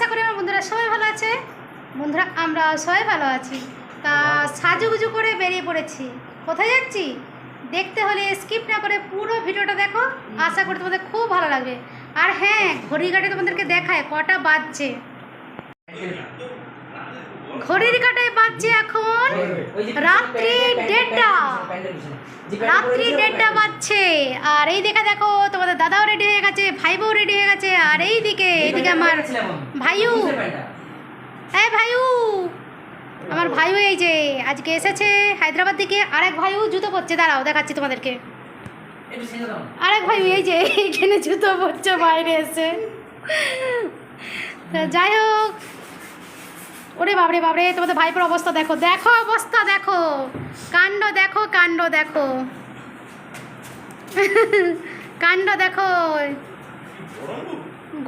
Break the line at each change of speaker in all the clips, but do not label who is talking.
আশা করি আমার বন্ধুরা সবাই ভালো আছে। বন্ধুরা আমরা সবাই ভালো আছি। তা সাজুগুজু করে বেরিয়ে পড়েছি। কোথায় যাচ্ছি দেখতে হলে স্কিপ না করে পুরো ভিডিওটা দেখো, আশা করি তোমাদের খুব ভালো লাগবে। আর হ্যাঁ, ঘড়ির কাঁটায় তোমাদেরকে দেখায় কটা বাজছে। ঘড়ির কাঁটায় বাজছে এখন রাত্রি 1:30 বাজছে। আর এই দেখো তোমাদের দাদাও রেডি হয়ে গেছে, ভাই বউ রেডি হয়ে গেছে। আর এইদিকে আমার ভাইউ, হ্যাঁ ভাইউ, আমার ভাইও এই যে আজকে এসেছে হায়দ্রাবাদ থেকে। আরেক ভাইও জুতো পরছে, দাঁড়াও দেখাচ্ছি তোমাদেরকে। আরেক ভাইও এই যে এইখানে জুতো পরছে বাইরে এসে। যাই হোক, ওরে বাবরে বাবরে, তোমাদের ভাইপোর অবস্থা দেখো, দেখো অবস্থা দেখো, কাণ্ড দেখো, কাণ্ড দেখো, কাণ্ড দেখো।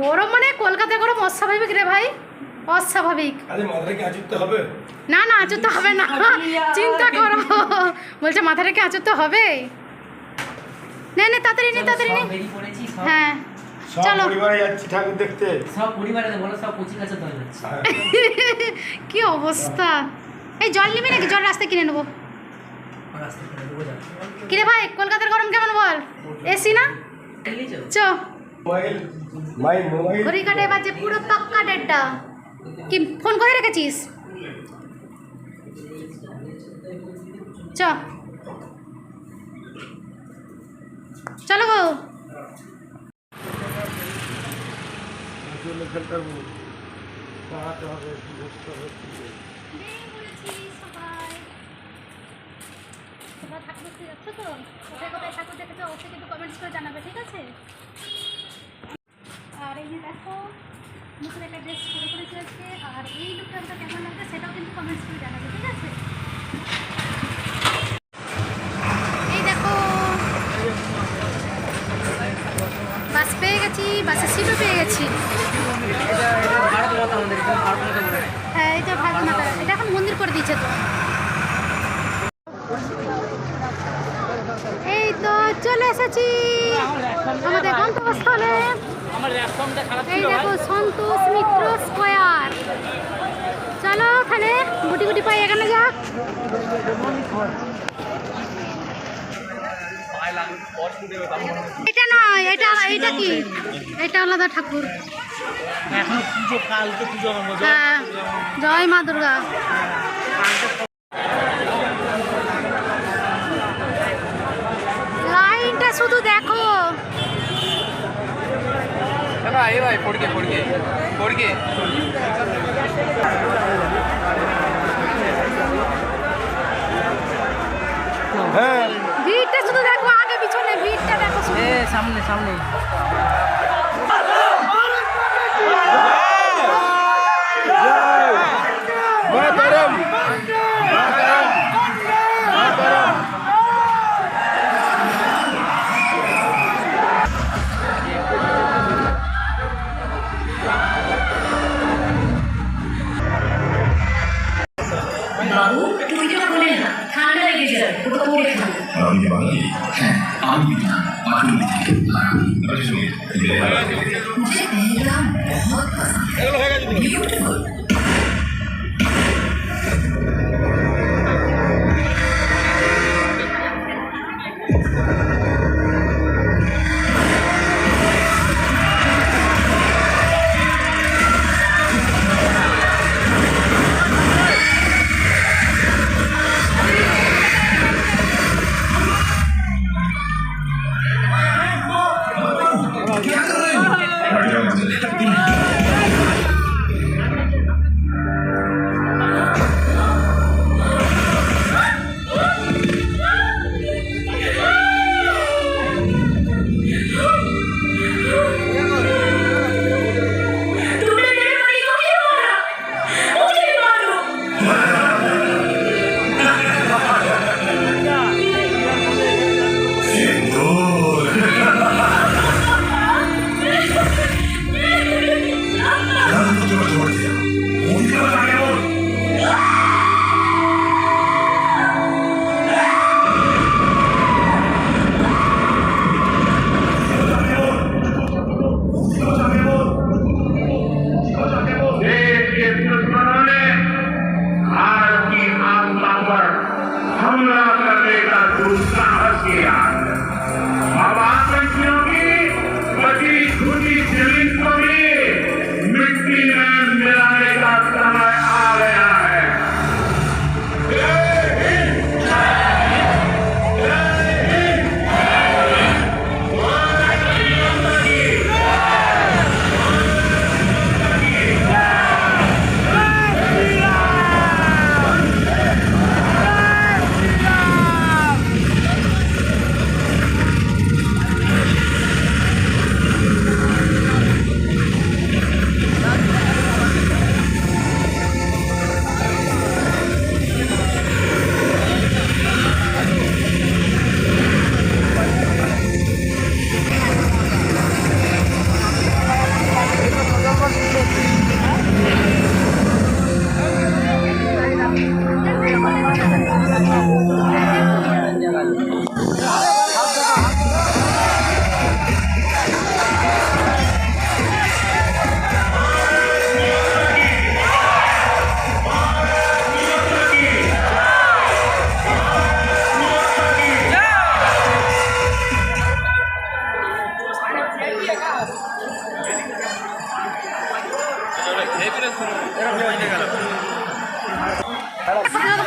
গরম মানে কলকাতায় গরম অস্বাভাবিক রে ভাই, অস্বাভাবিক। না না, আঁচড়তে হবে না, চিন্তা করো। বলছে মাথা রেখে আঁচড়তে হবে। না না, তাড়াতাড়ি নে, তাড়াতাড়ি নে। হ্যাঁ চলো,
ঠাকুর দেখতে
সব পরিবারে বলো, সব কচি কাছে দল যাচ্ছে।
কি অবস্থা। এই জল নিবি নাকি? জল রাস্তায় কিনে নেবো। কিরে ভাই, কলকাতার গরম কেমন বল? এসি না? চ ঘড়ি কাটায় বাজে পুরো পাক্কা 1:30। কি ফোন করে রেখেছিস? চ চলো গো। ঠাকুর দেখেছো অবশ্যই কিন্তু কমেন্টস করে জানাবে, ঠিক আছে? আর এই যে দেখো নতুন একটা ড্রেস পরে করেছি আজকে। আর এই লুকটা আমাকে কেমন লাগবে সেটাও কিন্তু কমেন্টস করে জানাবে, ঠিক আছে? এই দেখো বাস পেয়ে গেছি, বাসের সিটও পেয়ে গেছি। হ্যাঁ, এটা ভারত মাতা, এটা এখন মন্দির করে দিয়েছে তো। এই তো চলে এসেছি আমাদের গন্তব্যস্থলে। এই দেখো সন্তোষ মিত্র স্কোয়ার। চলো ওখানে গুটি গুটি পাই, এখানে যাক। এটা নয়, এটা এইটা কি? এটা আলাদা ঠাকুর। হ্যাঁ, জয় মা দুর্গা। লাইনটা শুধু দেখো। ভিড়টা শুধু দেখো, আগে পিছনে ভিড়টা দেখো শুধু।
সামনে সামনে
বাবু তুই তো বলে না, ঠান্ডা লেগে যাবে, ওটা পরে খাবো। আমি বাঙালি, হ্যাঁ আমি না পাটুলি থেকে मुझे पहलगाम बहुत पसंद है, ब्यूटीफुल। क्या कर रहे हो?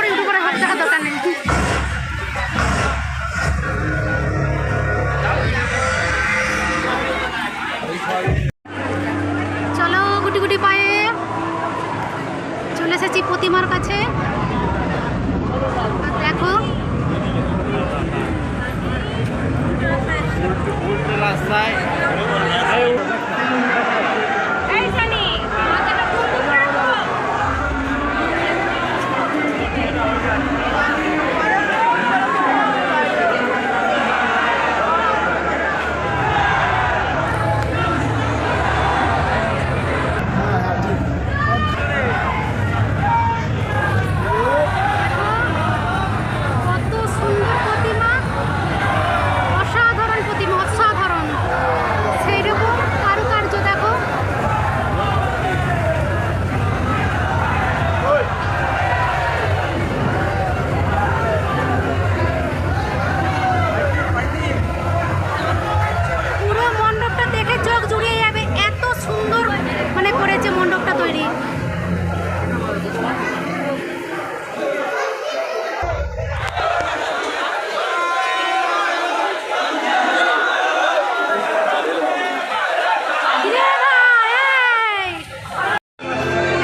ইউটিউবারে হাত দেখার দরকার নেই। চলো গুটি গুটি পায়ে চলে এসেছি প্রতিমার কাছে। আর দেখো কত সুন্দর প্রতিমা, অসাধারণ প্রতিমা, অসাধারণ। সেই রকম কারুকার্য দেখো। পুরো মণ্ডপটা দেখে চোখ জুড়িয়ে যাবে, এত সুন্দর মানে করেছে মণ্ডপটা তৈরি। কিরে ভাই, এই!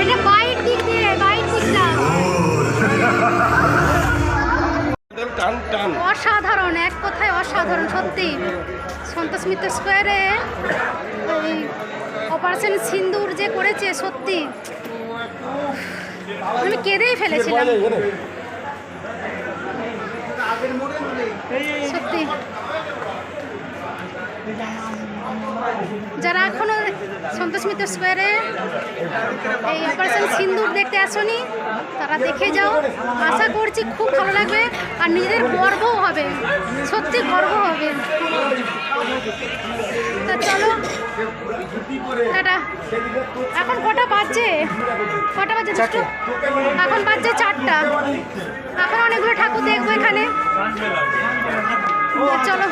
এটা বাইর দিক দিয়ে, বাইর দিকটা। অসাধারণ, এক কথায় অসাধারণ সত্যি। সন্তোষ মিত্র স্কোয়ারে এই অপারেশন সিন্দুর যে করেছে সত্যি আমি কেঁদেই ফেলেছিলাম সত্যি। যারা এখনো সন্তোষ মিত্র স্কোয়ারে এই অপারেশন সিন্দুর দেখতে আসনি তারা দেখে যাও। আশা করছি খুব ভালো লাগবে আর নিজেদের গর্বও হবে, সত্যি গর্ব হবে। তা চলো টাটা। এখন কটা বাজছে? কটা বাজছে দুটো? এখন বাজছে 4টা। এখন অনেকগুলো ঠাকুর দেখবো এখানে। চলো।